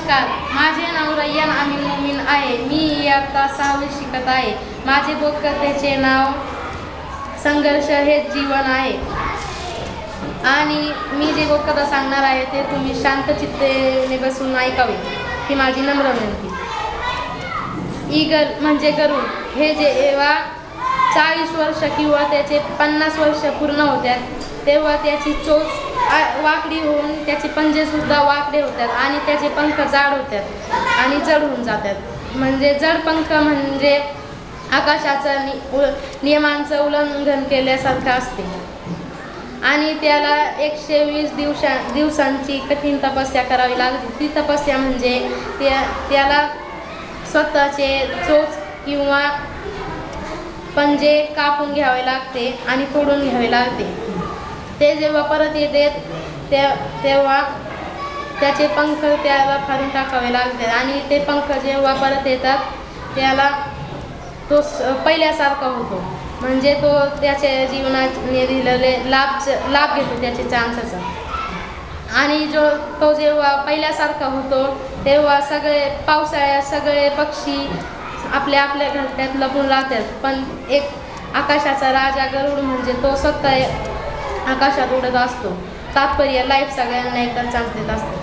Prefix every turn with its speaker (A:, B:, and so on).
A: नमस्कार, माझे नाव रय्यान अमीन मोमीन आहे. मी इयत्ता 6वी शिकत आहे. माझे बोधकथेचे नाव संघर्ष हेच जीवन आहे. आणि मी जे बोधकथा सांगणार आहे ते तुम्ही शांत चित्तेने बसून ऐकावे ही माझी नम्र विनंती. ईगल म्हणजे गरुड हे जेव्हा 40 वर्ष किंवा त्याचे 50 वर्ष पूर्ण होतात तेव्हा त्याची चोच वाकडी होऊन त्याचे पंजेसुद्धा वाकडे होतात आणि त्याचे पंख जाड होतात आणि जड होऊन जातात. म्हणजे जड पंख म्हणजे आकाशाचं नियमांचं उल्लंघन केल्यासारखं असते आणि त्याला 120 दिवसांची कठीण तपस्या करावी लागते. ती तपस्या म्हणजे त्याला स्वतःचे चोच किंवा पंजे कापून घ्यावे लागते आणि तोडून घ्यावे लागते. ते जेव्हा परत येते तेव्हा त्याचे पंख त्याला फाडून टाकावे लागतात आणि ते पंख जेव्हा परत येतात त्याला तो पहिल्यासारखा होतो. म्हणजे तो त्याच्या जीवनाने दिलेले लाभ घेतो त्याच्या चान्सचा. आणि तो जेव्हा पहिल्यासारखा होतो तेव्हा सगळे पावसाळ्यात सगळे पक्षी आपल्या घरट्यात लपून राहतात. पण एक आकाशाचा राजा गरुड म्हणजे तो स्वतः आकाशात उडत असतो. तात्पर्य लाईफ सगळ्यांना एकदा चान्स देत असतो.